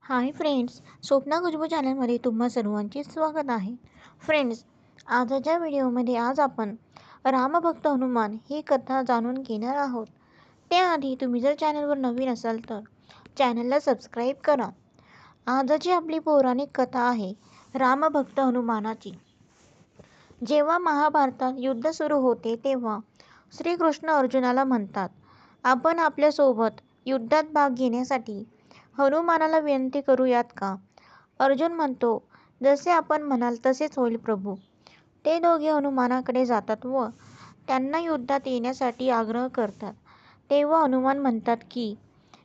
Hi friends, Swapna Khushboo चॅनलमध्ये तुम्हा सर्वांचे स्वागत आहे. फ्रेंड्स, आजच्या व्हिडिओमध्ये आज आपण रामभक्त हनुमान ही कथा जाणून घेणार आहोत. त्याआधी तुम्ही जर चॅनलवर नवीन असाल तर चॅनलला सबस्क्राईब करा. आजची आपली पौराणिक कथा आहे रामभक्त हनुमानाची. जेव्हा महाभारतात युद्ध सुरू होते तेव्हा श्रीकृष्ण अर्जुनाला म्हणतात, आपण आपल्यासोबत युद्धात भाग घेण्यासाठी हनुमानाला विनंती करूयात का? अर्जुन म्हणतो, जसे आपण म्हणाल तसेच होईल प्रभू. ते दोघे हनुमानाकडे जातात व त्यांना युद्धात येण्यासाठी आग्रह करतात. तेव्हा हनुमान म्हणतात की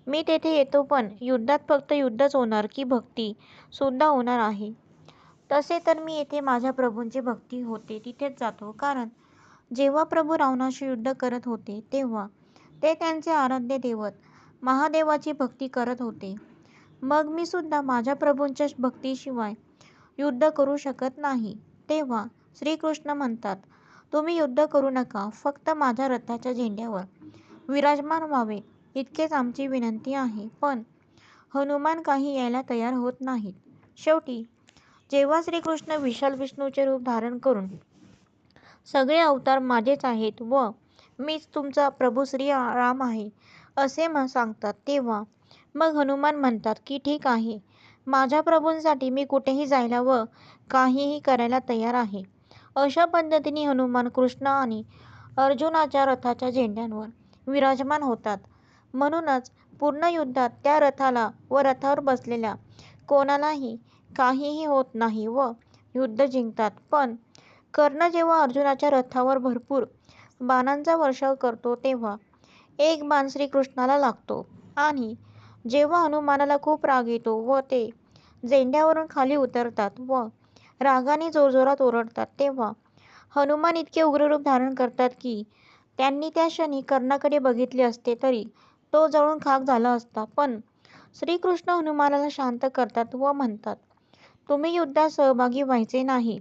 मी तेथे येतो, पण युद्धात फक्त युद्धच होणार की भक्ती सुद्धा होणार आहे? तसे तर मी येथे माझ्या प्रभूंची भक्ती होते तिथेच जातो, कारण जेव्हा प्रभू रावणाशी युद्ध करत होते तेव्हा ते त्यांचे आराध्य दैवत महादेवाची भक्ती करत होते. मग मी सुद्धा माझ्या प्रभूंच्या भक्तीशिवाय युद्ध करू शकत नाही. तेव्हा श्रीकृष्ण म्हणतात, तुम्ही युद्ध करू नका, फक्त माझ्या रथाच्या झेंड्यावर विराजमान व्हावे इतकेच आमची विनंती आहे. पण हनुमान काही यायला तयार होत नाहीत. शेवटी जेव्हा श्रीकृष्ण विशाल विष्णूचे रूप धारण करून सगळे अवतार माझेच आहेत व मीच तुमचा प्रभू श्री राम आहे असे सांगतात, तेव्हा मग हनुमान म्हणतात की ठीक आहे, माझ्या प्रभूंसाठी मी कुठेही जायला व काहीही करायला तयार आहे. अशा पद्धतीने हनुमान कृष्ण आणि अर्जुनाच्या रथाच्या झेंड्यांवर विराजमान होतात. म्हणूनच पूर्ण युद्धात त्या रथाला व रथावर बसलेल्या कोणालाही काहीही होत नाही व युद्ध जिंकतात. पण कर्ण जेव्हा अर्जुनाच्या रथावर भरपूर बाणांचा वर्षाव करतो तेव्हा एक बाण श्रीकृष्णाला लागतो आणि जेव्हा हनुमानाला खूप राग येतो व ते झेंड्यावरून खाली उतरतात व रागाने जोरजोरात ओरडतात, तेव्हा हनुमान इतके उग्र रूप धारण करतात की त्यांनी त्या क्षणी कर्णाकडे बघितले असते तरी तो जळून खाक झाला असता. पण श्रीकृष्ण हनुमानाला शांत करतात व म्हणतात, तुम्ही युद्धात सहभागी व्हायचे नाही,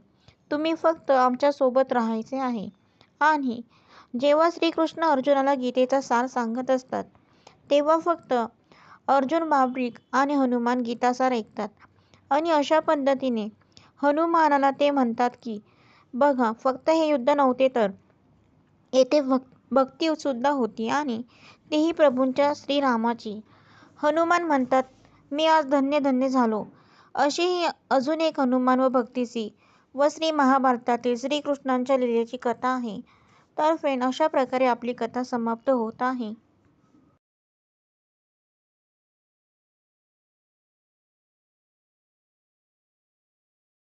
तुम्ही फक्त आमच्या सोबत राहायचे आहे. आणि जेव्हा श्रीकृष्ण अर्जुनाला गीतेचा सार सांगत असतात तेव्हा फक्त अर्जुन बावरिक आणि हनुमान गीतासार ऐकतात. आणि अशा पद्धतीने हनुमानाला ते म्हणतात की बघा, फक्त हे युद्ध नव्हते तर येथे भक्ती सुद्धा होती आणि तेही प्रभूंच्या श्रीरामाची. हनुमान म्हणतात, मी आज धन्य धन्य झालो. अशी ही अजून एक हनुमान व भक्तीची व श्री महाभारतातील श्रीकृष्णांच्या लीलेची कथा आहे. तर फ्रेंड, अशा प्रकारे आपली कथा समाप्त होत आहे.